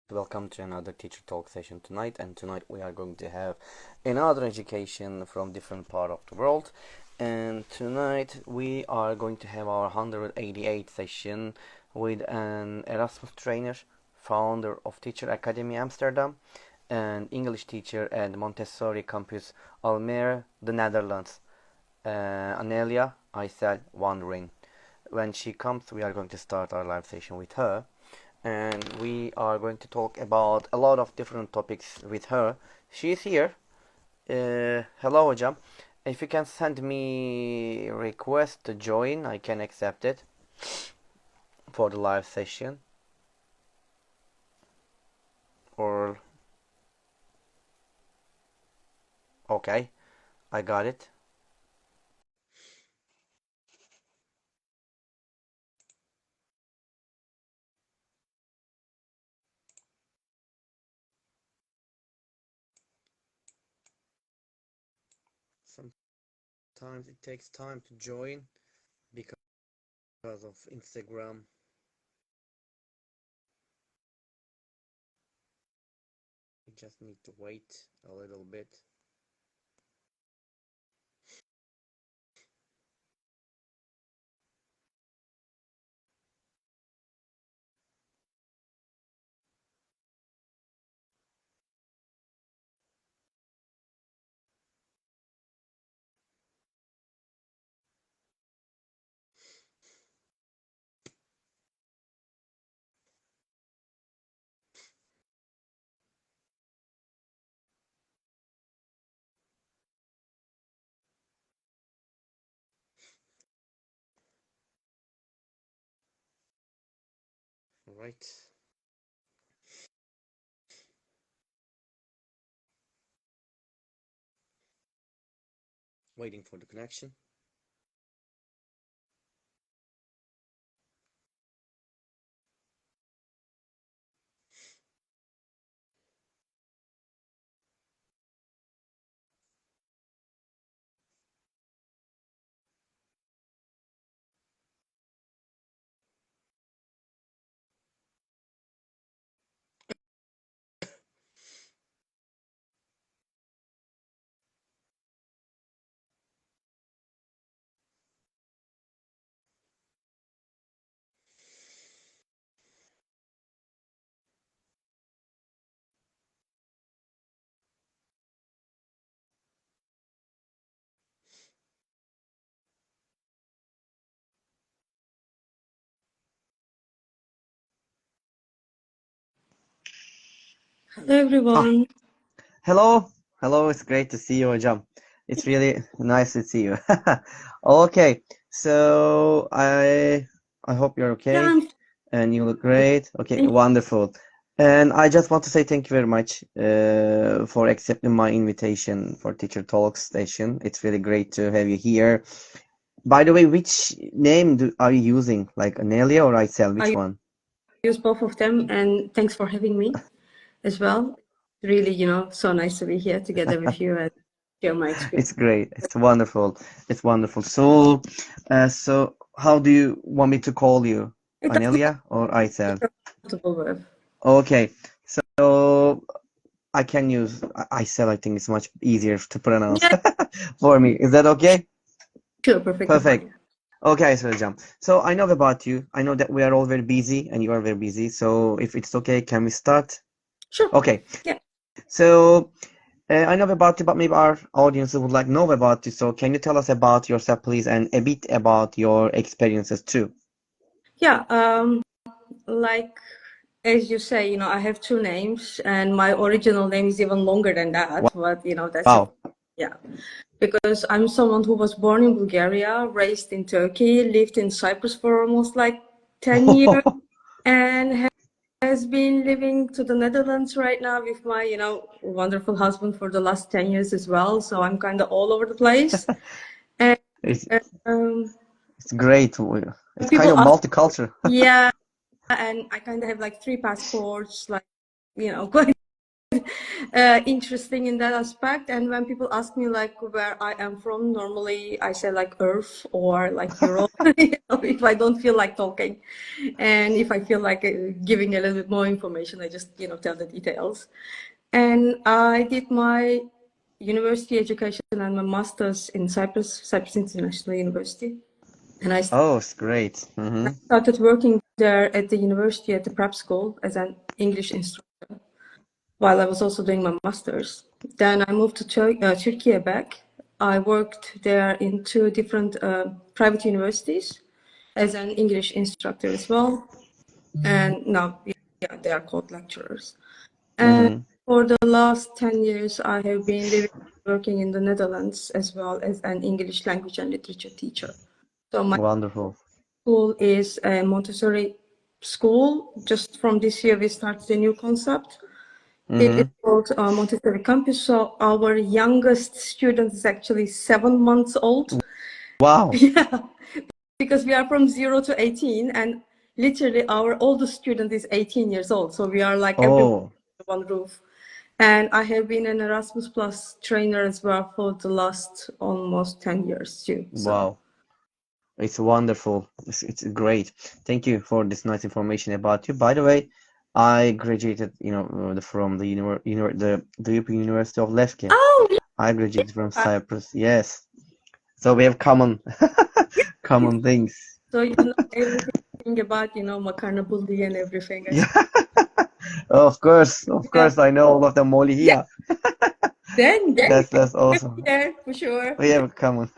welcome to another teacher talk session tonight. And tonight we are going to have another education from different part of the world. And tonight we are going to have our 188th session with an Erasmus trainer, founder of Teacher Academy Amsterdam, and English teacher at Montessori campus Almere, the Netherlands, Anelia Aysel Van Rijn. When she comes, we are going to start our live session with her, and we are going to talk about a lot of different topics with her. She is here. Hello hocam. If you can send me request to join, I can accept it for the live session. Or okay, I got it. Sometimes it takes time to join because of Instagram. You just need to wait a little bit. Right. Waiting for the connection. Hello Ah, everyone. hello. Hello, it's great to see you, hocam. It's really nice to see you. Okay, so I hope you're Yeah, okay I'm and you look fine. great. Okay, Thank wonderful. And I just want to say thank you very much for accepting my invitation for Teacher Talk station. It's really great to have you here. By the way, which name are you using? Like Anelia or Aysel? Which I one? use both of them, and thanks for having me as well. Really, so nice to be here together with you and share my experience. It's great. It's wonderful. It's wonderful. So how do you want me to call you? It doesn't Anelia or Aysel? feel comfortable with. Okay. So I can use Aysel. I think it's much easier to pronounce Yeah, for me. Is that okay? sure, perfectly Perfect. fine. Okay, so Jam. So I know about you. I know that we are all very busy and you are very busy. So if it's okay, can we start? Sure. Okay. Yeah. So I know about you, but maybe our audience would like to know about you. So can you tell us about yourself, please, and a bit about your experiences too? Yeah. Like as you say, I have two names, and my original name is even longer than that. But that's a Wow. yeah. Because I'm someone who was born in Bulgaria, raised in Turkey, lived in Cyprus for almost like 10 years, and has been living to the Netherlands right now with my, wonderful husband for the last 10 years as well. So I'm kind of all over the place. And It's um, it's great. It's kind people of ask, multicultural. yeah, and I kind of have like three passports, like, quite interesting in that aspect. And when people ask me like where I am from, normally I say like Earth or like Europe, if I don't feel like talking. And if I feel like giving a little bit more information, I just, tell the details. And I did my university education and my master's in Cyprus International University. And I Oh, it's great. started working there at the university at the prep school as an English instructor while I was also doing my master's. Then I moved to Turkey back. I worked there in two different private universities as an English instructor as well. And now, they are called lecturers. And for the last 10 years, I have been working in the Netherlands as well as an English language and literature teacher. So my Wonderful. school is a Montessori school. Just from this year, we started a new concept. It is called Montessori Campus. So our youngest student is actually 7 months old. Wow. Yeah, because we are from 0 to 18, and literally our oldest student is 18 years old. So we are like everyone Oh, under one roof. And I have been an Erasmus Plus trainer as well for the last almost 10 years too. So. wow. It's wonderful. It's great. Thank you for this nice information about you. By the way, I graduated, from the European University of Lefke. Oh, I graduated from yeah. Cyprus. Yes. So we have common things. So you know everything about, makarna buldi and everything. Yeah. Of course, I know all of the Moli Yeah, here. then That's awesome. there for sure. We have common.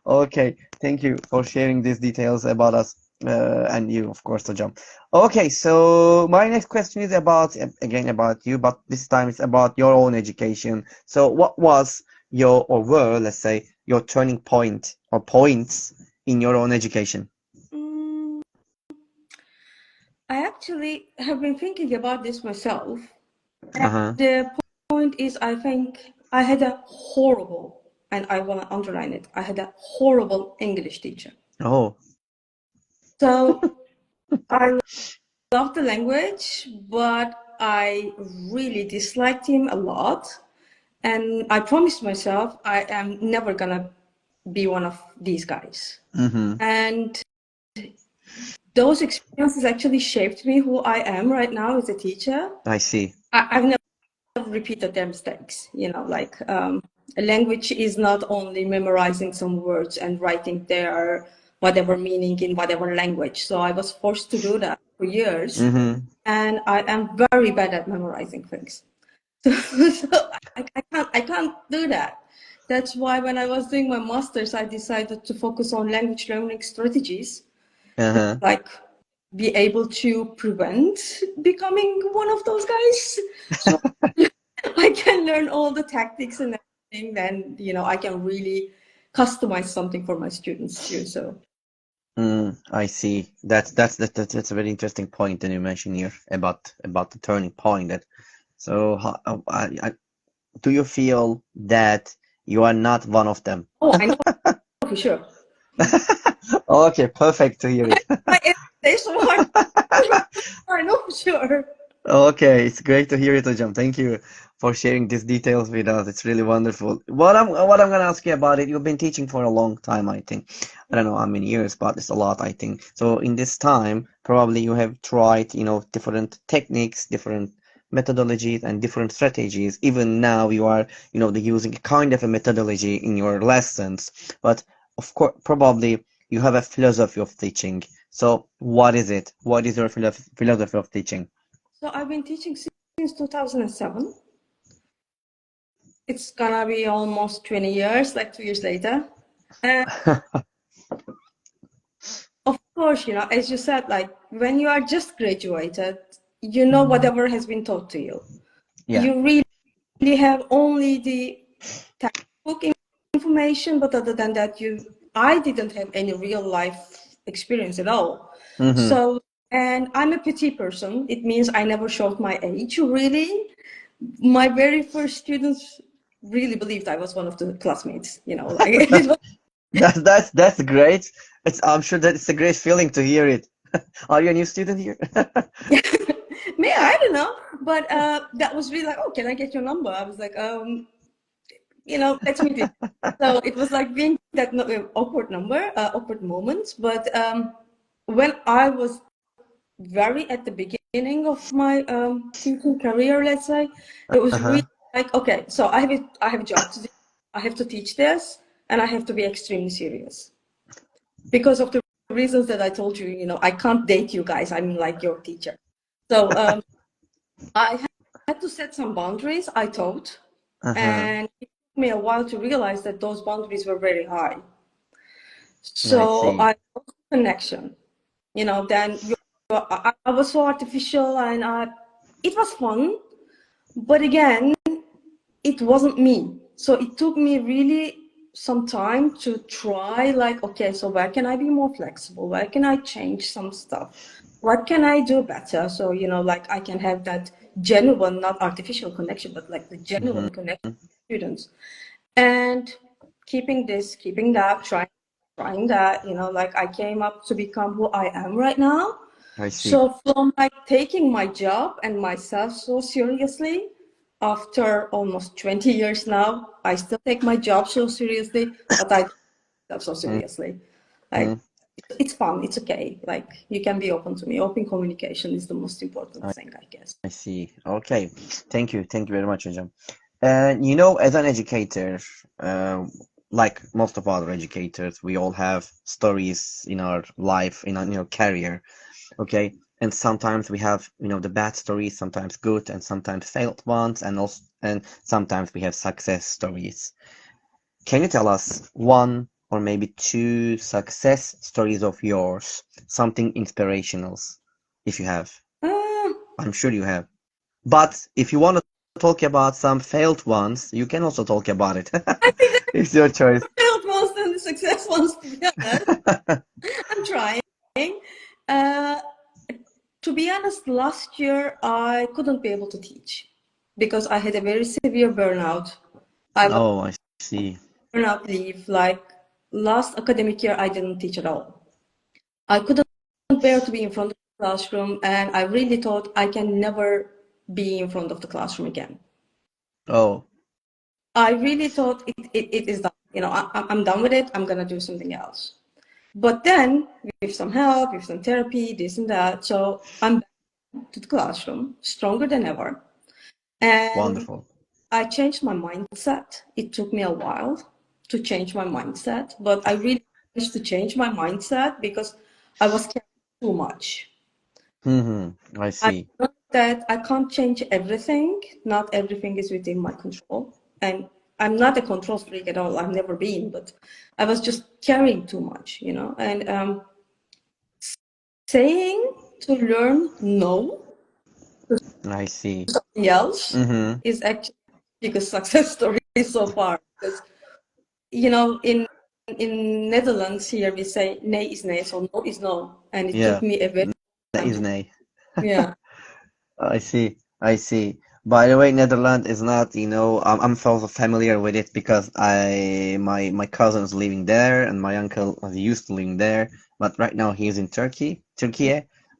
Okay, thank you for sharing these details about us, and you, of course, Hocam. Okay, so my next question is again about you, but this time it's about your own education. So what was let's say, your turning point or points in your own education? Mm, I actually have been thinking about this myself. And Uh-huh. the point is, I think I had a horrible, and I want to underline it, I had a horrible English teacher. Oh. So I loved the language, but I really disliked him a lot. And I promised myself I am never gonna be one of these guys. And those experiences actually shaped me who I am right now as a teacher. I see. I've never repeated their mistakes. Like a language is not only memorizing some words and writing their whatever meaning in whatever language. So I was forced to do that for years. And I am very bad at memorizing things. So I can't do that. That's why when I was doing my master's, I decided to focus on language learning strategies, like be able to prevent becoming one of those guys. So I can learn all the tactics and everything. Then I can really customize something for my students too. So. I see. That's a very interesting point that you mentioned here about the turning point. So, do you feel that you are not one of them? Oh, I know for sure. Okay, perfect to hear it. I know for sure. Okay, it's great to hear it, Hocam. Thank you for sharing these details with us. It's really wonderful. What I'm gonna ask you about it, you've been teaching for a long time, I think. I don't know how many years, but it's a lot, I think. So in this time, probably you have tried, different techniques, different methodologies, and different strategies. Even now you are, using a kind of a methodology in your lessons. But of course, probably you have a philosophy of teaching. So what is it? What is your philosophy of teaching? So I've been teaching since 2007. It's gonna be almost 20 years, like 2 years later. And of course, as you said, like when you are just graduated, whatever has been taught to you. Yeah. You really have only the textbook information, but other than that, I didn't have any real life experience at all. So, and I'm a petite person. It means I never showed my age, really. My very first students really believed I was one of the classmates, like it was. That's great. I'm sure that it's a great feeling to hear it. Are you a new student here? Me, I don't know. But that was really like, oh, can I get your number? I was like, let's meet it. So it was like being that awkward moments. But when I was very at the beginning of my teaching career, let's say, it was Uh-huh. really like, okay, so I have a job to do. I have to teach this, and I have to be extremely serious because of the reasons that I told you. I can't date you guys. I'm like your teacher. So I had to set some boundaries, I thought, Uh-huh. and it took me a while to realize that those boundaries were very high. I So see. I lost connection. Then I was so artificial, and it was fun, but again, it wasn't me. So it took me really some time to try, like, okay, so where can I be more flexible? Where can I change some stuff? What can I do better? So, like I can have that genuine, not artificial connection, but like the Mm-hmm. genuine connection with students. And keeping that, trying that, like I came up to become who I am right now. I see. So from like taking my job and myself so seriously, after almost 20 years now, I still take my job so seriously, but I don't take myself so seriously. Mm-hmm. Like it's fun, it's okay. Like you can be open to me. Open communication is the most important thing, I guess. I see. Okay. Thank you. Thank you very much, Hocam. As an educator, uh, like most of other educators, we all have stories in our life, in our career. Okay. And sometimes we have, the bad stories, sometimes good and sometimes failed ones, and sometimes we have success stories. Can you tell us one or maybe two success stories of yours? Something inspirational, if you have. Uh, I'm sure you have. But if you want to talk about some failed ones, you can also talk about it. I think that It's your choice. the failed ones and the success ones, to be honest. I'm trying. Uh, to be honest, last year I couldn't be able to teach because I had a very severe burnout. I was Oh, I see. on burnout leave. Like last academic year, I didn't teach at all. I couldn't bear to be in front of the classroom, and I really thought I can never be in front of the classroom again. Oh, I really thought it is done. I'm done with it. I'm gonna do something else. But then, with some help, with some therapy, this and that, so I'm back to the classroom, stronger than ever. And wonderful. I changed my mindset. It took me a while to change my mindset, but I really managed to change my mindset because I was carrying too much. I I see. know that I can't change everything. Not everything is within my control. And I'm not a control freak at all. I've never been, but I was just carrying too much. And saying to learn no to I see. somebody else Mm-hmm. is actually the biggest success story so far. Because, in Netherlands here we say nee is nee, so no is no. And it took Yeah, me a very that long time is to, nay. yeah. I see. I see. By the way, Netherlands is not, I'm also familiar with it because my cousin is living there and my uncle was used to living there, but right now he is in Turkey,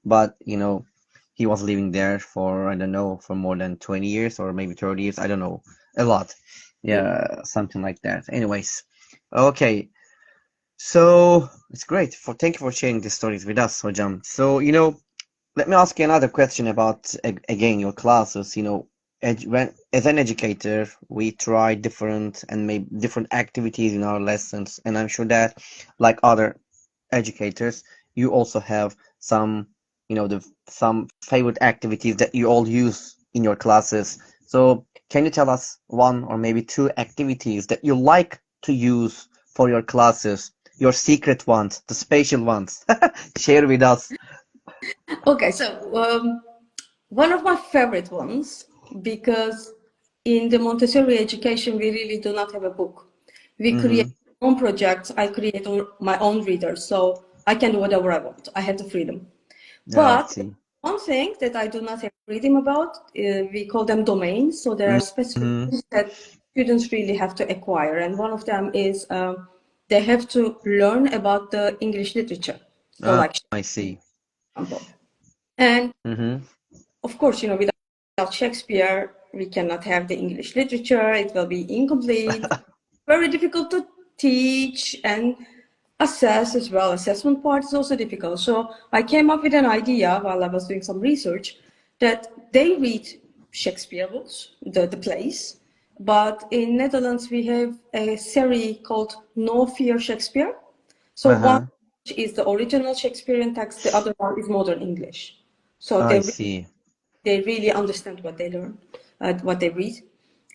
but he was living there for I don't know for more than 20 years or maybe 30 years, I don't know, a lot. Yeah, something like that. Anyways, okay. So it's great. Thank you for sharing these stories with us, Hojam. So, let me ask you another question about again your classes. When as an educator, we try different and maybe different activities in our lessons, and I'm sure that, like other educators, you also have some, some favorite activities that you all use in your classes. So, can you tell us one or maybe two activities that you like to use for your classes? Your secret ones, the special ones. Share with us. Okay, so one of my favorite ones, because in the Montessori education, we really do not have a book. We create Mm-hmm. our own projects. I create my own readers, so I can do whatever I want. I have the freedom. I But see. one thing that I do not have freedom about, we call them domains. So there are specific Mm-hmm. things that students really have to acquire, and one of them is they have to learn about the English literature. So, like, I see. for example. And Mm-hmm. of course, without Shakespeare, we cannot have the English literature. It will be incomplete, very difficult to teach and assess as well. Assessment part is also difficult. So I came up with an idea while I was doing some research that they read Shakespeare books, the plays, but in Netherlands we have a series called No Fear Shakespeare. So one Uh-huh. is the original Shakespearean text, the other one is modern English. So I see. they really understand what they learn, what they read.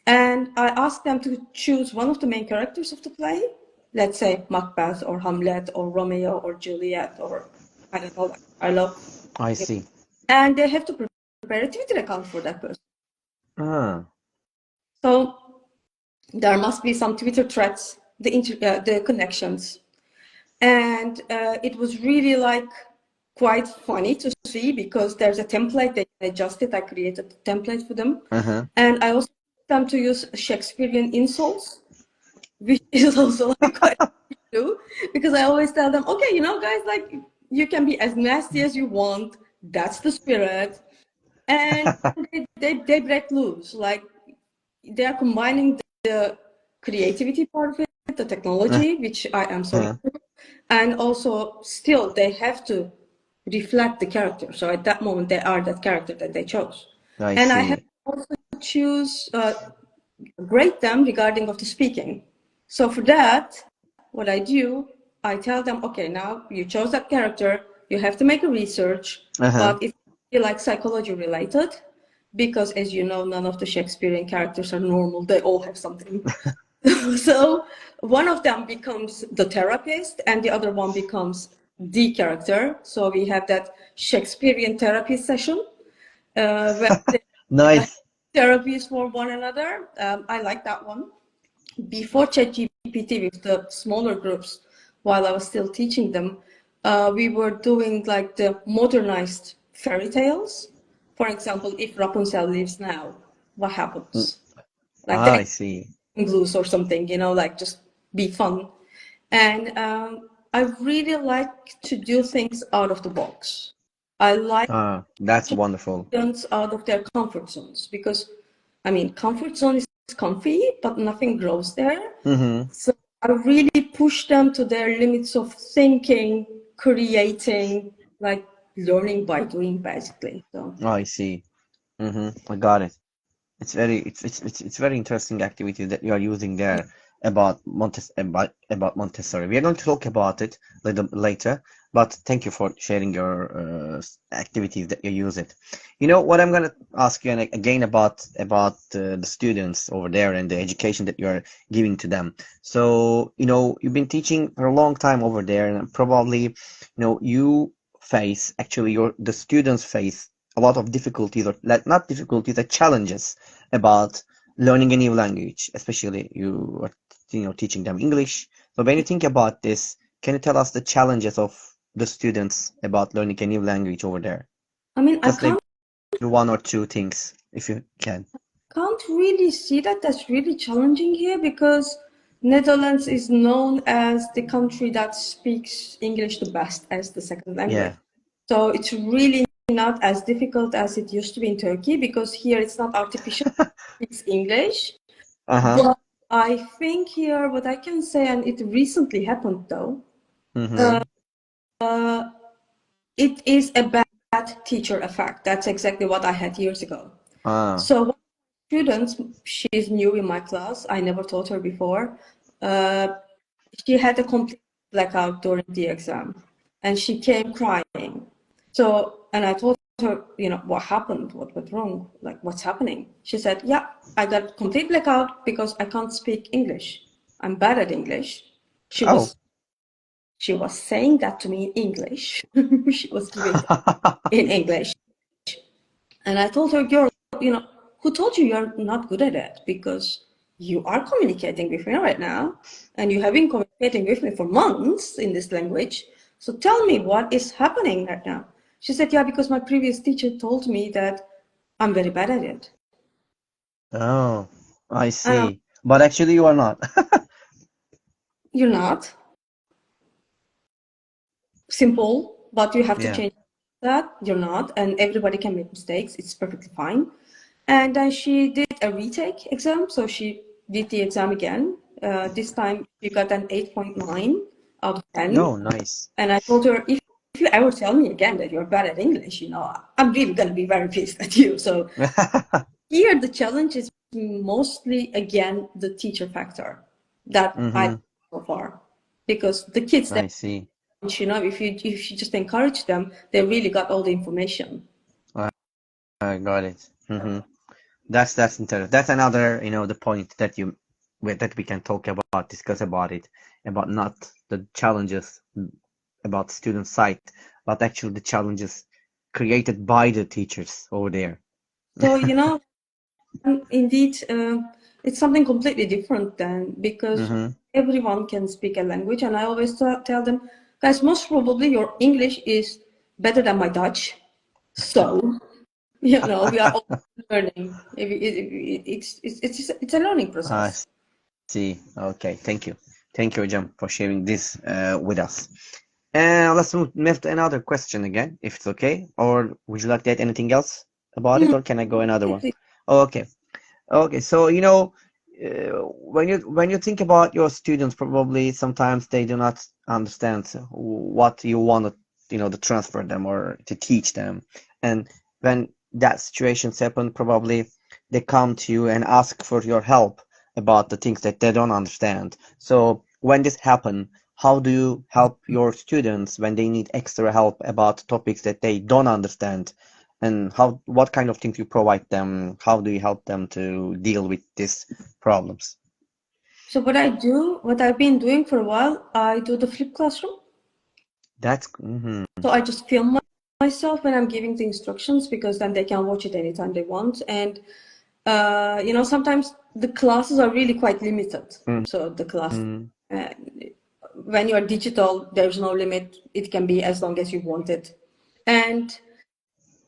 And I asked them to choose one of the main characters of the play, let's say Macbeth or Hamlet or Romeo or Juliet or I don't know, like Carlo. I see. And they have to prepare a Twitter account for that person. Ah. So there must be some Twitter threads, the connections. And it was really like quite funny to see because there's a template they adjusted. I created a template for them. Uh-huh. And I also asked them to use Shakespearean insults, which is also like quite do because I always tell them, okay, guys, like you can be as nasty as you want. That's the spirit. And they break loose. Like they are combining the creativity part of it, the technology, which I am sorry, Uh-huh. and also still they have to reflect the character. So at that moment, they are that character that they chose. I And I have see. to also choose, grade them regarding of the speaking. So for that, what I do, I tell them, okay, now you chose that character, you have to make a research, Uh-huh. but it's like psychology related, because as you know, none of the Shakespearean characters are normal. They all have something. So one of them becomes the therapist and the other one becomes the character. So we have that Shakespearean therapy session where they Nice. therapies for one another. I like that one. Before ChatGPT with the smaller groups, while I was still teaching them, we were doing like the modernized fairy tales. For example, if Rapunzel lives now, what Mm. happens? Like Ah, the I see. blues or something, like just be fun. And I really like to do things out of the box. I like Ah, that's wonderful. students out of their comfort zones because, I mean, comfort zone is comfy, but nothing grows there. Mm-hmm. So I really push them to their limits of thinking, creating, like learning by doing, basically. So. I see. Mm-hmm. I got it. It's very interesting activity that you are using there about Montessori. We are going to talk about it later, but thank you for sharing your activities that you use it. You know what I'm going to ask you again about the students over there and the education that you are giving to them. So, you've been teaching for a long time over there, and probably, you face actually the students face a lot of difficulties, or like not difficulties, the challenges about learning a new language, especially you are teaching them English. So when you think about this, can you tell us the challenges of the students about learning a new language over there? I mean, I Just maybe can't one or two things, if you can. can't really see that that's really challenging here because Netherlands is known as the country that speaks English the best as the second language. Yeah. So it's really not as difficult as it used to be in Turkey because here it's not artificial, it's English. Uh-huh. But I think here what I can say, and it recently happened though, Mm-hmm. it is a bad teacher effect. That's exactly what I had years ago. Ah. So one student, she's new in my class. I never taught her before. Uh, she had a complete blackout during the exam, and she came crying. So, and I told her, what happened? What went wrong? Like, what's happening? She said, yeah, I got complete blackout because I can't speak English. I'm bad at English. She Oh. was she was saying that to me in English. She was giving in English. And I told her, girl, who told you you're not good at it? Because you are communicating with me right now, and you have been communicating with me for months in this language. So tell me what is happening right now. She said, yeah, because my previous teacher told me that I'm very bad at it. Oh, I And see. But actually you are not. you're not simple, but you have to Yeah. change. that you're not, and everybody can make mistakes. It's perfectly fine. And then she did a retake exam, so she did the exam again. This time she got an 8.9 out of 10. No, nice. And I told her, if you ever tell me again that you're bad at English, I'm really gonna be very pissed at you. So here the challenge is mostly again the teacher factor that I so far, because the kids I see. if you just encourage them, they really got all the information. I got it. That's interesting. That's another, the point that that we can talk about, discuss about it, about not the challenges about student side, but actually the challenges created by the teachers over there. So, indeed, it's something completely different then, because everyone can speak a language, and I always tell them, guys, most probably your English is better than my Dutch. So, we are all learning. It's a learning I process. see. Okay, thank you. Thank you, Jam, for sharing this with us. And let's move to another question again, if it's okay. Or would you like to add anything else about it, or can I go another one? Okay. Okay, so when you think about your students, probably sometimes they do not understand what you want to transfer them or to teach them. And when that situations happen, probably they come to you and ask for your help about the things that they don't understand. So when this happen, how do you help your students when they need extra help about topics that they don't understand? And what kind of things you provide them? How do you help them to deal with these problems? So what I've been doing for a while, I do the flipped classroom. That's So I just film myself when I'm giving the instructions, because then they can watch it anytime they want. And sometimes the classes are really quite limited. So the class, when you're digital, there's no limit. It can be as long as you want it. And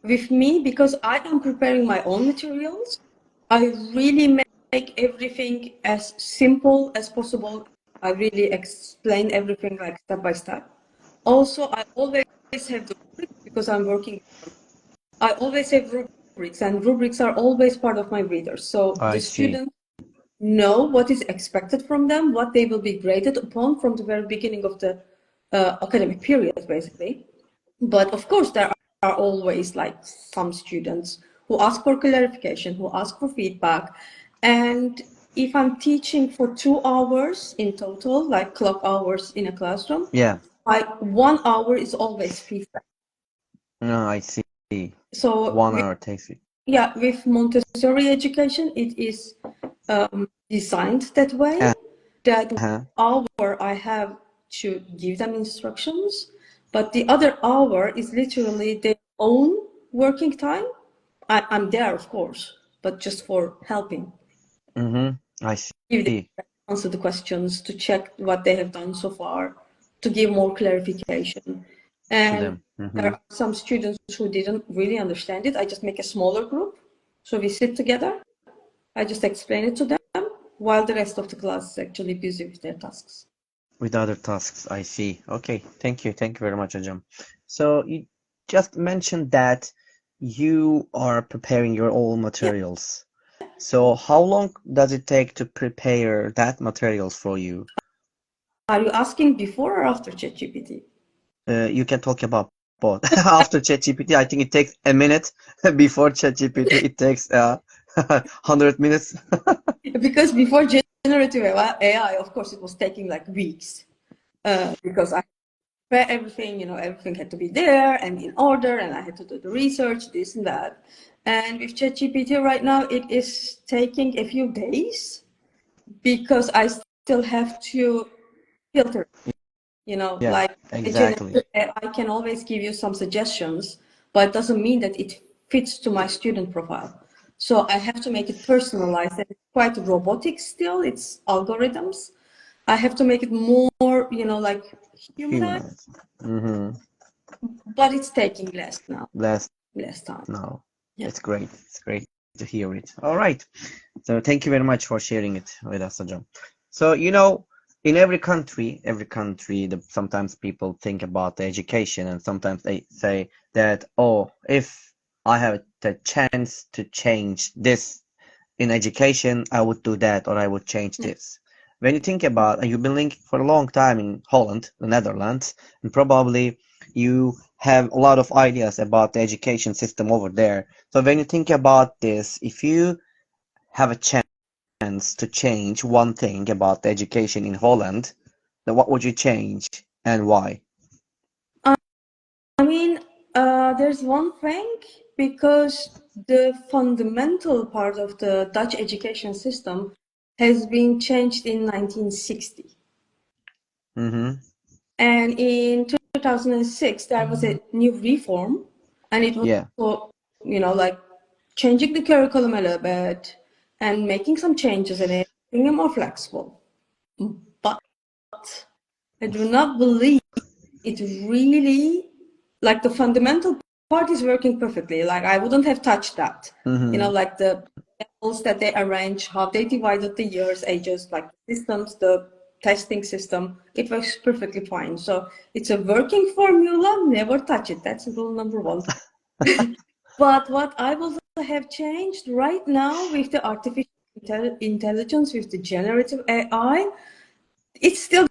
with me, because I am preparing my own materials, I really make everything as simple as possible. I really explain everything like step by step. Also, I always have the rubrics, because I'm working. I always have rubrics, and rubrics are always part of my readers. So the I see. students know what is expected from them, what they will be graded upon from the very beginning of the academic period, basically. But of course, there are always like some students who ask for clarification, who ask for feedback. And if I'm teaching for 2 hours in total, like clock hours in a classroom, Yeah. 1 hour is always feedback. No, I see. So 1 hour takes it. yeah, with Montessori education, it is designed that way, that hour I have to give them instructions, but the other hour is literally their own working time. I'm there, of course, but just for helping. I Give them, see. answer the questions, to check what they have done so far, to give more clarification. To And them. there are some students who didn't really understand it. I just make a smaller group. So we sit together. I just explain it to them, while the rest of the class is actually busy with their tasks. With other tasks, I see. Okay, thank you. Thank you very much, Ajam. So you just mentioned that you are preparing your own Yeah. materials. So how long does it take to prepare that materials for you? Are you asking before or after ChatGPT? You can talk about both. After ChatGPT, I think it takes a minute. Before ChatGPT, it takes 100 minutes. Because before generative AI, of course, it was taking like weeks. Because I prepare everything, everything had to be there and in order, and I had to do the research, this and that. And with ChatGPT right now, it is taking a few days, because I still have to filter. Yeah, Like exactly. I can always give you some suggestions, but it doesn't mean that it fits to my student profile. So I have to make it personalized, and it's quite robotic still. It's algorithms. I have to make it more, like humanized, Humanized. Mm-hmm. but it's taking less now, Less less time. now. Yeah. It's great. It's great to hear it. All right. So thank you very much for sharing it with us, Ajam. So, in every country, sometimes people think about the education, and sometimes they say that, oh, if I have the chance to change this in education, I would do that, or I would change Yeah. this. When you think about, and you've been living for a long time in Holland, the Netherlands, and probably you have a lot of ideas about the education system over there. So when you think about this, if you have a chance to change one thing about the education in Holland, then what would you change and why? I mean, there's one thing because the fundamental part of the Dutch education system has been changed in 1960. Mm-hmm. And in 2006, there was a new reform, and it was, Yeah. like changing the curriculum a little bit and making some changes in it, making it more flexible. But I do not believe it really, like the fundamental part is working perfectly. Like I wouldn't have touched that. Mm-hmm. Like the levels that they arrange, how they divided the years, ages, like the systems, the testing system, it works perfectly fine. So it's a working formula, never touch it. That's rule number one. But what I will have changed right now with the artificial intelligence, with the generative AI, it's still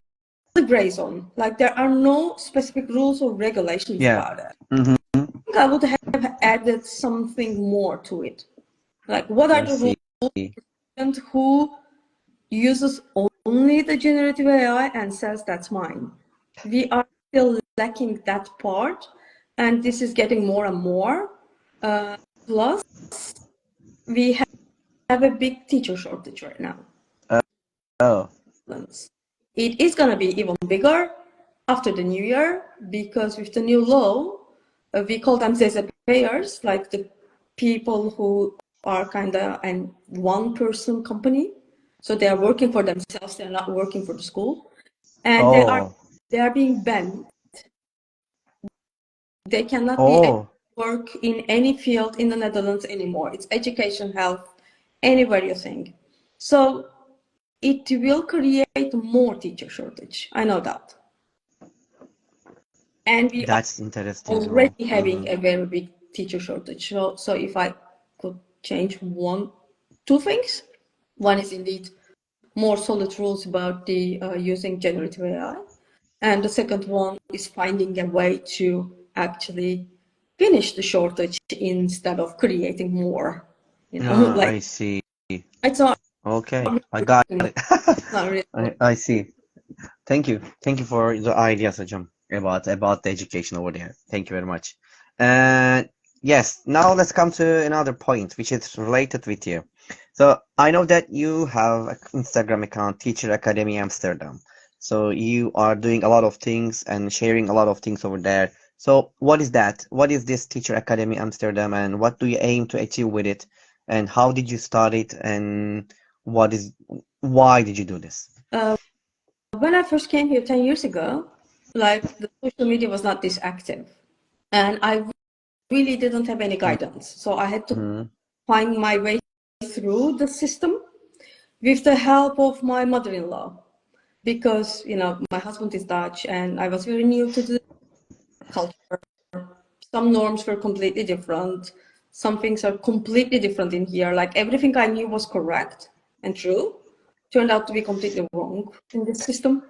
the gray zone. Like there are no specific rules or regulations Yeah. about it. Mm-hmm. I would have added something more to it. Like what are I the see. rules and who uses only the generative AI and says that's mine. We are still lacking that part, and this is getting more and more. Plus, we have a big teacher shortage right now. Oh. It is going to be even bigger after the new year because with the new law, we call them payers, like the people who are kind of an one-person company. So they are working for themselves. They're not working for the school, and Oh. they are being banned. They cannot be Oh. work in any field in the Netherlands anymore. It's education, health, anywhere you think. So it will create more teacher shortage. I know that. And we are That's interesting as well. already Mm-hmm. having a very big teacher shortage. So if I could change two things, one is indeed more solid rules about the using generative AI, and the second one is finding a way to actually finish the shortage instead of creating more. Like I see. it's not Okay, really I got working. it. It's not really working. I see. Thank you. Thank you for the ideas, Ajam, about the education over there. Thank you very much. And yes, now let's come to another point which is related with you. So I know that you have an Instagram account, Teacher Academy Amsterdam. So you are doing a lot of things and sharing a lot of things over there. So what is that? What is this Teacher Academy Amsterdam, and what do you aim to achieve with it? And how did you start it? And why did you do this? When I first came here 10 years ago, like the social media was not this active. And I really didn't have any guidance. So I had to Mhm. find my way through the system with the help of my mother-in-law. Because, my husband is Dutch and I was very new to the culture. Some norms were completely different. Some things are completely different in here. Like everything I knew was correct and true turned out to be completely wrong in this system.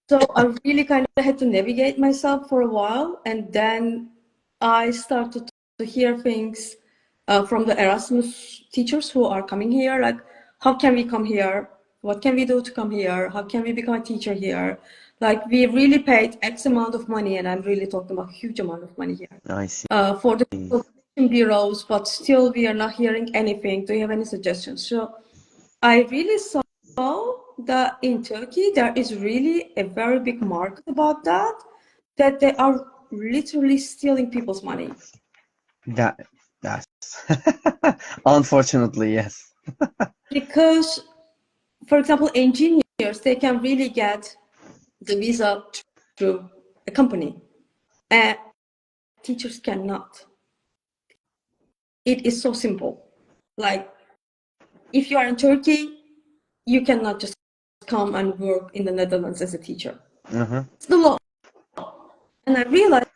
So I really kind of had to navigate myself for a while, and then I started to hear things from the Erasmus teachers who are coming here, like how can we come here? What can we do to come here? How can we become a teacher here? Like we really paid X amount of money, and I'm really talking about huge amount of money here I see. for the bureaus, but still we are not hearing anything. Do you have any suggestions? So I really saw that in Turkey there is really a very big market about that they are literally stealing people's money. That's unfortunately, yes. Because, for example, engineers, they can really get the visa through a company, and teachers cannot. It is so simple. Like, if you are in Turkey, you cannot just come and work in the Netherlands as a teacher. Mm-hmm. It's the law. And I realized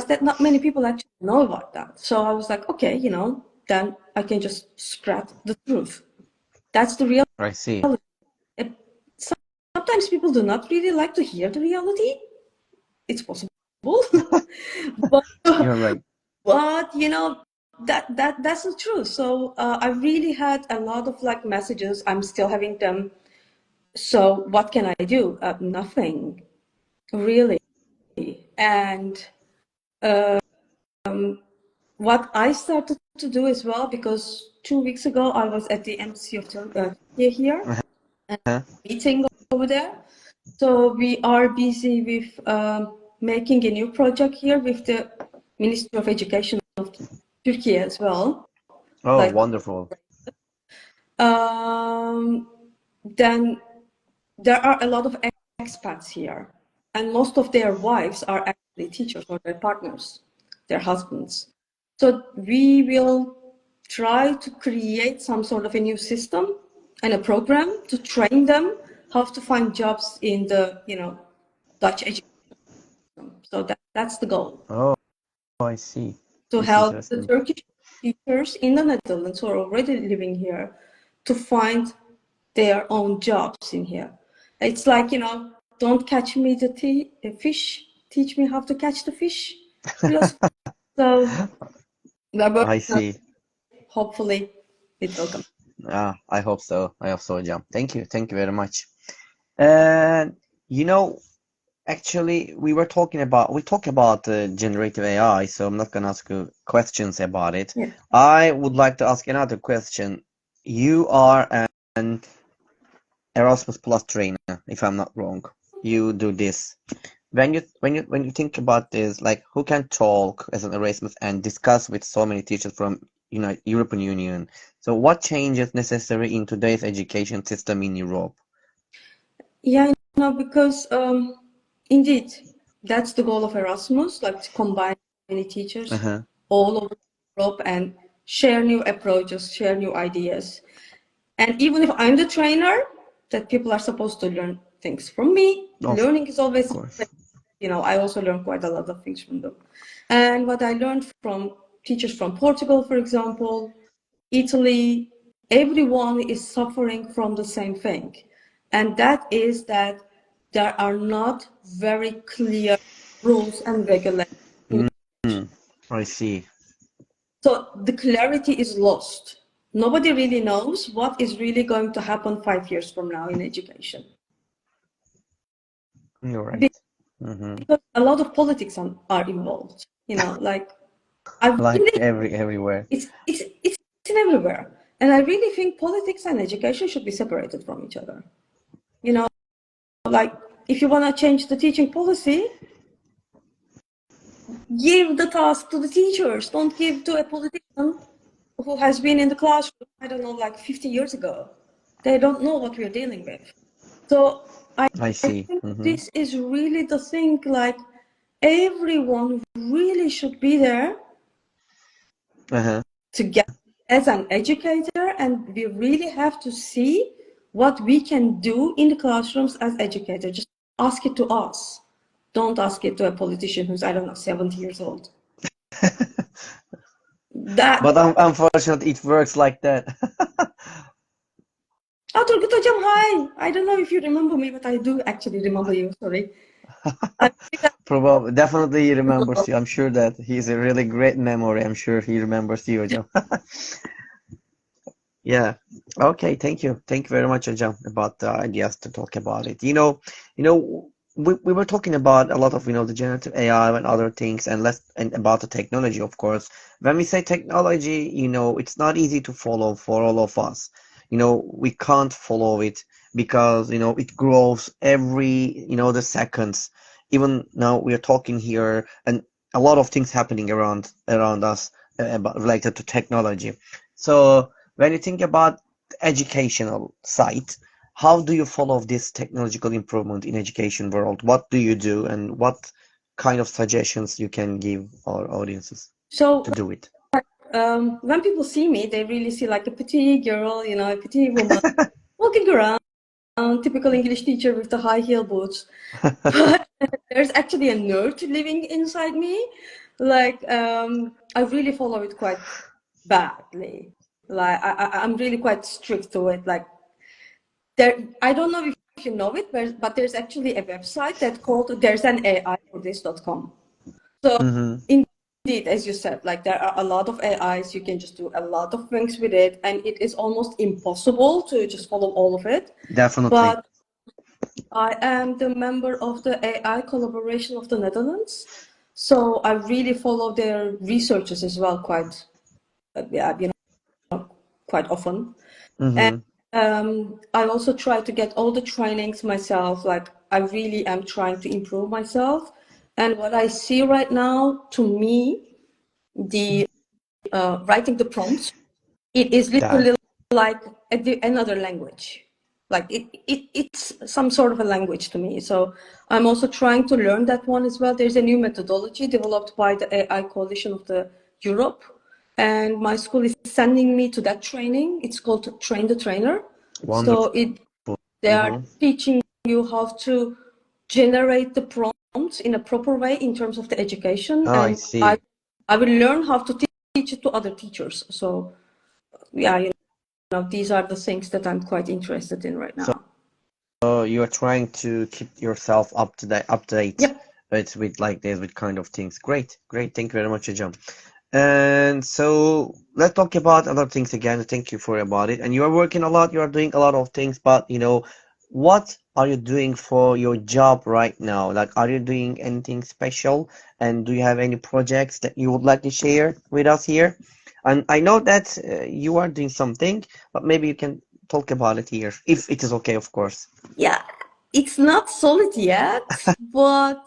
that not many people actually know about that. So I was like, okay, then I can just spread the truth. That's the reality. I see. Sometimes people do not really like to hear the reality. It's possible. but You're right. but that's the truth. So I really had a lot of like messages. I'm still having them. So what can I do? Nothing, really. And what I started to do as well, because 2 weeks ago I was at the embassy of Turkey here, Uh-huh. meeting over there. So we are busy with making a new project here with the Ministry of Education of Turkey as well. Oh, Like, wonderful. then there are a lot of expats here, and most of their wives are actually teachers or their partners, their husbands. So we will try to create some sort of a new system and a program to train them how to find jobs in the Dutch education system. So that's the goal. Oh, I see. To It's help the interesting. Turkish teachers in the Netherlands who are already living here to find their own jobs in here. It's like, don't catch me the fish, teach me how to catch the fish. So we're working I on it. see. Hopefully it will come. I hope so. I hope so, Jam. Thank you. Thank you very much. And actually, we talk about generative AI, so I'm not gonna ask you questions about it. Yeah. I would like to ask another question. You are an Erasmus Plus trainer, if I'm not wrong. You do this. When you think about this, like who can talk as an Erasmus and discuss with so many teachers from European Union? So what changes necessary in today's education system in Europe? Yeah, because indeed, that's the goal of Erasmus, like to combine many teachers Uh-huh. all over Europe and share new approaches, share new ideas. And even if I'm the trainer, that people are supposed to learn things from me. Of Learning is always, course. I also learn quite a lot of things from them. And what I learned from teachers from Portugal, for example, Italy, everyone is suffering from the same thing. And that is that there are not very clear rules and regulations. Mm, I see. So the clarity is lost. Nobody really knows what is really going to happen 5 years from now in education. You're right. Mm-hmm. Because a lot of politics are involved. Like I Like really, everywhere. it's in everywhere. And I really think politics and education should be separated from each other. Like if you want to change the teaching policy, give the task to the teachers. Don't give to a politician who has been in the classroom, I don't know, like 50 years ago. They don't know what we're dealing with. So I I see. think Mm-hmm. this is really the thing, like everyone really should be there Uh-huh. together as an educator, and we really have to see what we can do in the classrooms as educators. Just ask it to us. Don't ask it to a politician who's, I don't know, 70 years old. That But unfortunately, it works like that. Turgut Hocam, hi. I don't know if you remember me, but I do actually remember you. Sorry. I think that- Probably, definitely he remembers you. I'm sure that he's a really great memory. I'm sure he remembers you, Hocam. Yeah. Okay. Thank you. Thank you very much, Hocam, about the ideas to talk about it. We were talking about a lot of, the generative AI and other things and about the technology, of course. When we say technology, it's not easy to follow for all of us. We can't follow it because, it grows every, the seconds. Even now we are talking here and a lot of things happening around us about related to technology. So when you think about the educational side, how do you follow this technological improvement in education world? What do you do and what kind of suggestions you can give our audiences So to do it? when people see me, they really see like a petite girl, a petite woman walking around typical English teacher with the high heel boots. But there's actually a nerd living inside me. Like, I really follow it quite badly. Like, I'm really quite strict to it. Like, I don't know if you know it, but there's actually a website that called there's an AI for this.com. So indeed, as you said, like there are a lot of AIs, you can just do a lot of things with it, and it is almost impossible to just follow all of it. Definitely. But I am the member of the AI collaboration of the Netherlands, so I really follow their researches as well quite, quite often. And I also try to get all the trainings myself. Like I really am trying to improve myself. And what I see right now, to me, the writing the prompts, it is literally like another language. Like it's some sort of a language to me. So I'm also trying to learn that one as well. There's a new methodology developed by the AI Coalition of the Europe, and my school is sending me to that training. It's called Train the Trainer. Wonderful. So they are teaching you how to generate the prompts in a proper way in terms of the education, I and see. I will learn how to teach it to other teachers. So yeah, these are the things that I'm quite interested in right now. So you are trying to keep yourself up to date Yep. with like this, with kind of things. Great, great. Thank you very much, Ajam. And so let's talk about other things again. Thank you for about it. And you are working a lot. You are doing a lot of things, but what are you doing for your job right now? Like, are you doing anything special? And do you have any projects that you would like to share with us here? And I know that you are doing something, but maybe you can talk about it here, if it is okay, of course. Yeah, it's not solid yet, but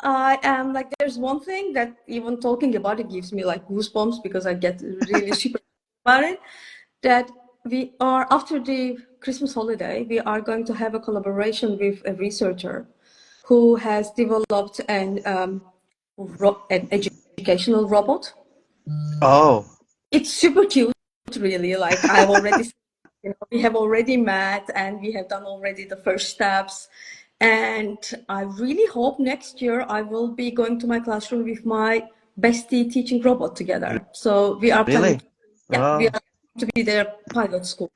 I am like, there's one thing that even talking about it gives me like goosebumps because I get really super about it. That we are, after the Christmas holiday, we are going to have a collaboration with a researcher who has developed an educational robot. Oh, It's super cute, really. Like I've already, we have already met and we have done already the first steps. And I really hope next year I will be going to my classroom with my bestie teaching robot together. So we are planning, really? we Oh, are to be their pilot school.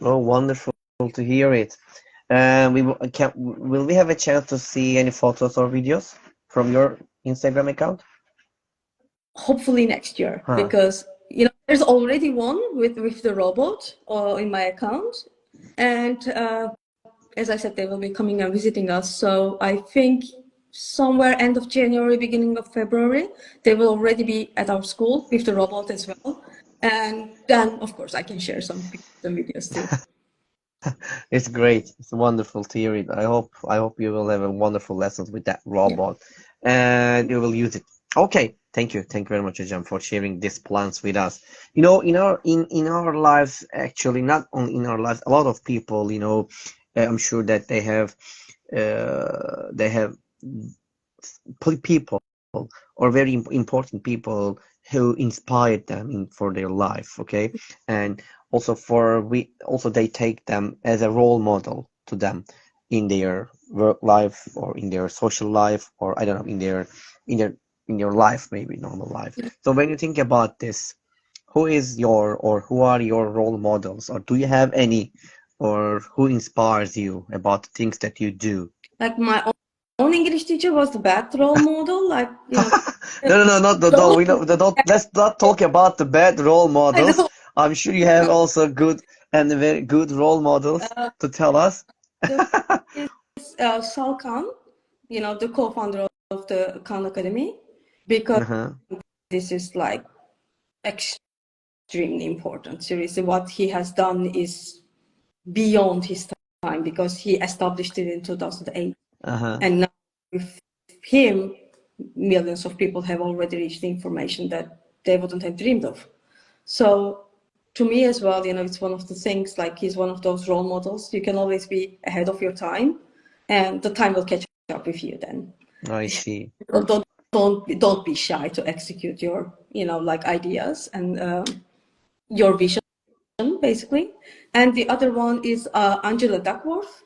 oh, wonderful to hear it. Will we have a chance to see any photos or videos from your Instagram account? Hopefully next year, Huh. because there's already one with the robot in my account, and as I said, they will be coming and visiting us. So I think somewhere end of January, beginning of February, they will already be at our school with the robot as well. And then, of course, I can share some pictures and videos too. It's great. It's wonderful to hear it. I hope you will have a wonderful lessons with that robot, and you will use it. Okay, thank you. Thank you very much, Ajam, for sharing these plans with us. In our lives, actually, not only in our lives, a lot of people, I'm sure that they have people or very important people who inspired them for their life, okay? And also they take them as a role model to them in their work life or in their social life, or I don't know, in their life, maybe normal life. So when you think about this, who are your role models, or do you have any, or who inspires you about the things that you do? Like my own English teacher was the bad role model. Like, No, not the doll. We know the doll. Let's not talk about the bad role I models. know. I'm sure you have also good and very good role models to tell us. The is Sal Khan, the co-founder of the Khan Academy, because Uh-huh. this is like extremely important. Seriously, what he has done is beyond his time because he established it in 2008. Uh-huh. And now with him, millions of people have already reached the information that they wouldn't have dreamed of. So to me as well, it's one of the things, like he's one of those role models. You can always be ahead of your time and the time will catch up with you then. I see. Don't be shy to execute your, like ideas and your vision basically. And the other one is Angela Duckworth.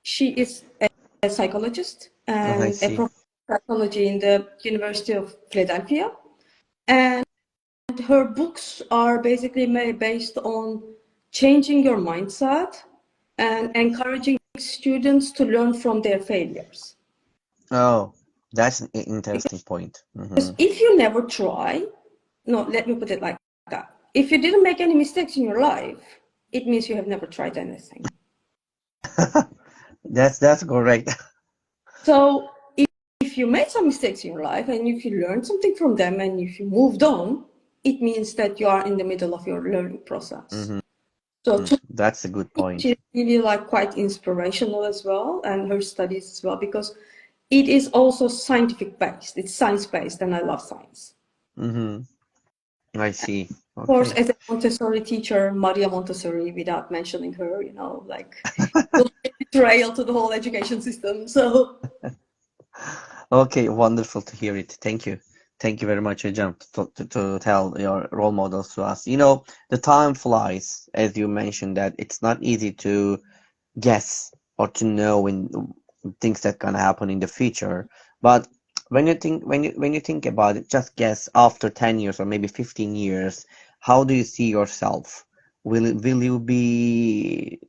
She is a psychologist Oh, I and a see. professor of psychology in the University of Philadelphia. And her books are basically based on changing your mindset and encouraging students to learn from their failures. Oh, that's an interesting Because point. if you never try, no, let me put it like that. If you didn't make any mistakes in your life, it means you have never tried anything. That's correct. So if you made some mistakes in your life and if you learned something from them and if you moved on, it means that you are in the middle of your learning process. So to That's a good me, point. she's really like quite inspirational as well, and her studies as well, because it is also scientific based. It's science based, and I love science. I see. Of course, Okay. as a Montessori teacher, Maria Montessori, without mentioning her, like will be a betrayal to the whole education system. So Okay, wonderful to hear it. Thank you. Thank you very much, Ejam, to tell your role models to us. The time flies, as you mentioned, that it's not easy to guess or to know when things that gonna happen in the future. But when you think about it, just guess after 10 years or maybe 15 years, how do you see yourself? Will you be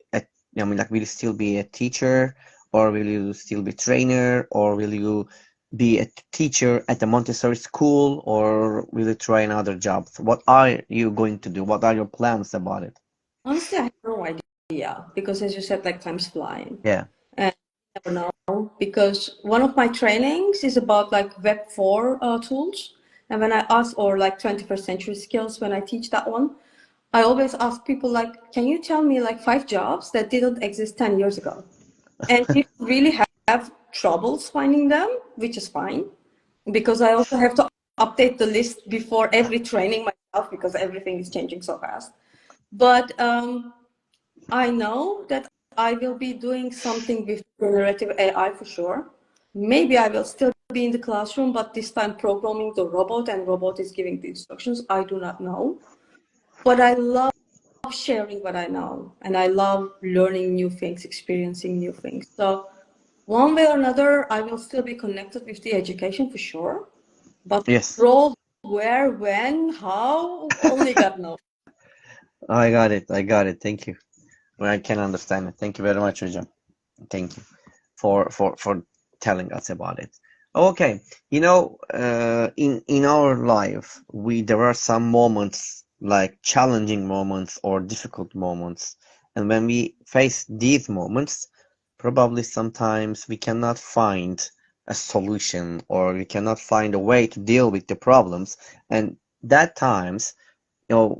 will you still be a teacher, or will you still be trainer, or will you be a teacher at the Montessori school, or will you try another job? So what are you going to do? What are your plans about it? honestly, I have no idea because, as you said, like time's flying, Yeah. and I never know. Because one of my trainings is about like Web 4 tools, and when I ask, or like 21st century skills, when I teach that one, I always ask people like, can you tell me like 5 jobs that didn't exist 10 years ago? And if you really have troubles finding them, which is fine, because I also have to update the list before every training myself because everything is changing so fast. But I know that I will be doing something with generative AI for sure. Maybe I will still be in the classroom, but this time programming the robot and robot is giving the instructions. I do not know. But I love sharing what I know and I love learning new things, experiencing new things. So one way or another, I will still be connected with the education for sure. But Yes. role, where, when, how, only God knows. I got it. I got it. Thank you. Well, I can understand it. Thank you very much, Ujam. Thank you for telling us about it. Okay, in our life, there are some moments like challenging moments or difficult moments, and when we face these moments, probably sometimes we cannot find a solution or we cannot find a way to deal with the problems, and that times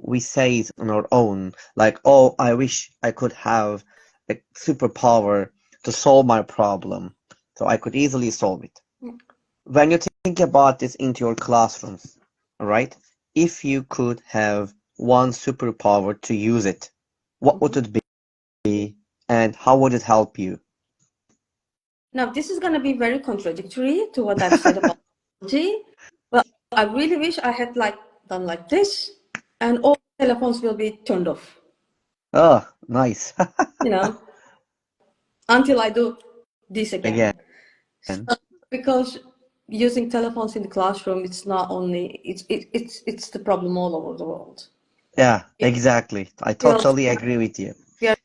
we say it on our own, like, oh, I wish I could have a superpower to solve my problem, so I could easily solve it. When you think about this into your classrooms, right? If you could have one superpower to use it, what would it be, and how would it help you? Now, this is going to be very contradictory to what I've said about technology. Well, I really wish I had like done like this, and all telephones will be turned off, Oh, nice. you know, until I do this Again. again. So, because using telephones in the classroom, it's not only it's the problem all over the world. Yeah, It's exactly. I still totally agree with you. we are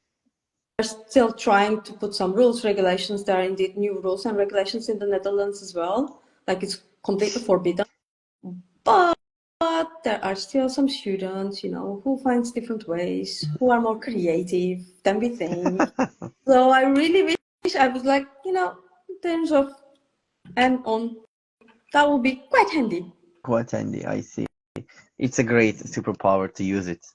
still trying to put some rules, regulations. There are indeed new rules and regulations in the Netherlands as well. Like it's completely forbidden. But there are still some students, who finds different ways, who are more creative than we think. So I really wish I was like, in terms of and on, that would be quite handy. Quite handy, I see. It's a great superpower to use it.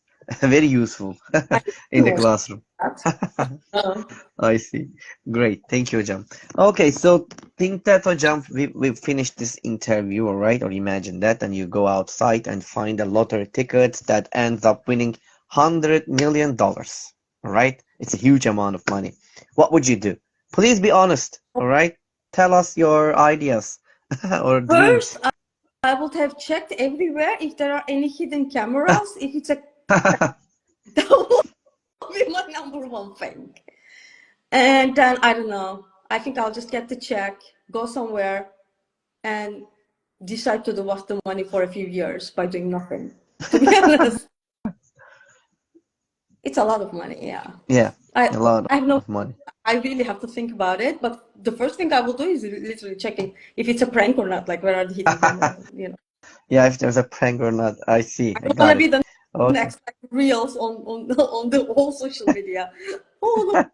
Very useful I in do the also classroom. that. Uh, I see. Great. Thank you, Jam. Okay, so think that, Jam, we finished this interview, all right? Or imagine that, and you go outside and find a lottery ticket that ends up winning $100 million. All right? It's a huge amount of money. What would you do? Please be honest, all right? Tell us your ideas or First, dreams. I would have checked everywhere if there are any hidden cameras. If it's a one thing. And then, I don't know, I think I'll just get the check, go somewhere, and decide to do waste the money for a few years by doing nothing. To be honest, it's a lot of money, yeah. Yeah, I a lot I have no, of money. I really have to think about it, but the first thing I will do is literally checking if it's a prank or not, like where are the hidden cameras, you know. Yeah, if there's a prank or not. I see. I I don't want got to be it. the Okay. next like, reels on on the whole social media. Oh,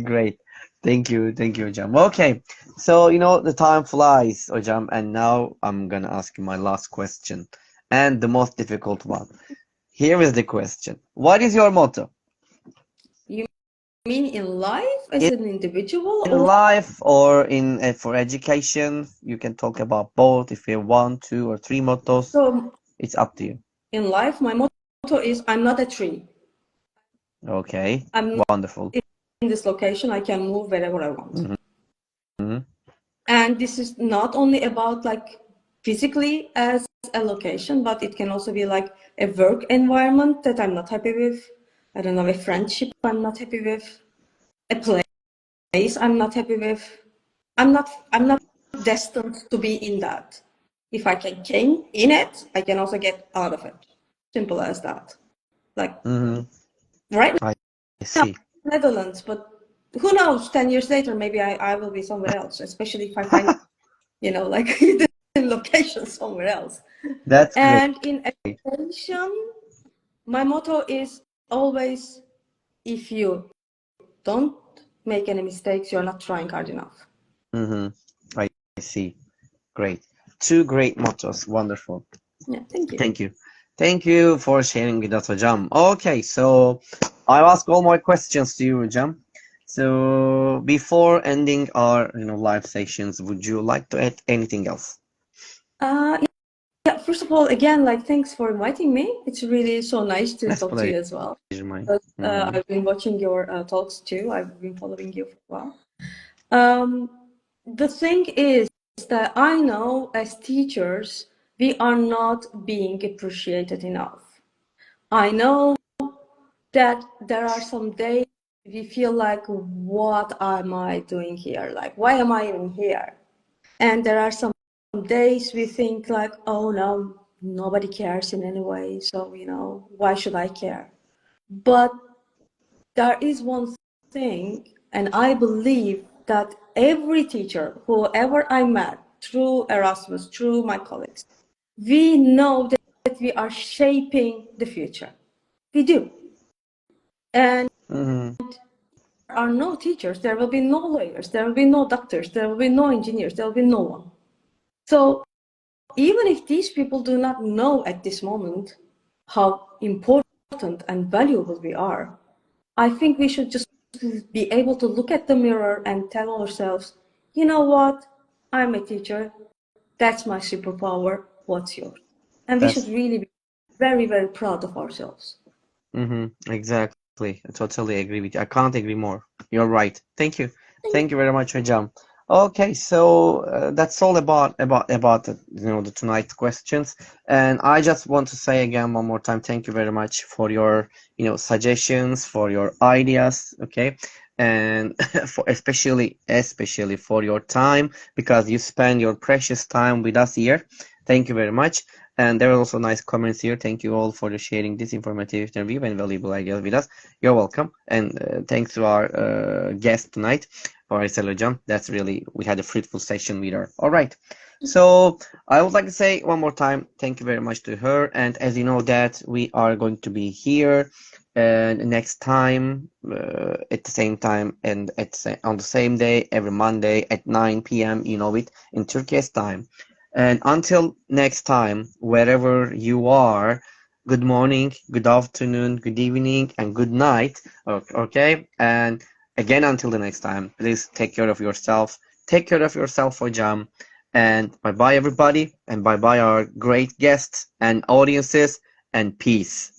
Great. Thank you, Ojam. Okay, so the time flies, Ojam, and now I'm gonna ask you my last question and the most difficult one. Here is the question. What is your motto? you mean in life as In, an individual in or life or in for education? You can talk about both if you want, two or three mottos. so It's up to you. in life? My motto is I'm not a tree. Okay, I'm not wonderful. in this location. I can move wherever I want. Hmm. And this is not only about like physically as a location, but it can also be like a work environment that I'm not happy with. I don't know, a friendship I'm not happy with, a place I'm not happy with. I'm not destined to be in that. If I can gain in it, I can also get out of it. Simple as that. Like Hmm. right I now, see. Netherlands, but who knows, 10 years later, maybe I will be somewhere else, especially if I find, like the location somewhere else. That's great. And in education, my motto is always, if you don't make any mistakes, you're not trying hard enough. Hmm. I see. Great. Two great mottos. Wonderful. Yeah, thank you. Thank you. Thank you for sharing with us, Jam. Okay, so I'll ask all my questions to you, Jam. So before ending our live sessions, would you like to add anything else? Uh, yeah, first of all, again, like, thanks for inviting me. It's really so nice to That's talk to pleasure, you as well. mine. But, Hmm. I've been watching your talks too. I've been following you for a while. Um, the thing is that I know as teachers, we are not being appreciated enough. I know that there are some days we feel like, what am I doing here? Like, why am I even here? And there are some days we think like, oh no, nobody cares in any way. So, why should I care? But there is one thing, and I believe that every teacher, whoever I met through Erasmus, through my colleagues, we know that we are shaping the future. We do. And Hmm. there are no teachers, there will be no lawyers, there will be no doctors, there will be no engineers, there will be no one. So even if these people do not know at this moment how important and valuable we are, I think we should just be able to look at the mirror and tell ourselves, you know what, I'm a teacher, that's my superpower, what's yours? And we should That's really be very, very proud of ourselves. exactly. I totally agree with you. I can't agree more. You're right. Thank you. Thank you very much, Jam. Okay, so that's all about the tonight questions. And I just want to say again one more time, thank you very much for your suggestions, for your ideas. Okay, and for especially for your time because you spend your precious time with us here. Thank you very much. And there are also nice comments here. Thank you all for sharing this informative interview and valuable ideas with us. You're welcome. And thanks to our guest tonight, for Aysel Hocam. That's really, we had a fruitful session with her. All right. So I would like to say one more time, thank you very much to her. And as you know that we are going to be here next time at the same time and on the same day every Monday at 9 p.m. You know it in Turkish time. And until next time, wherever you are, good morning, good afternoon, good evening, and good night. Okay? And again, until the next time, please take care of yourself. Take care of yourself, Hojam. And bye bye, everybody. And bye bye, our great guests and audiences. And peace.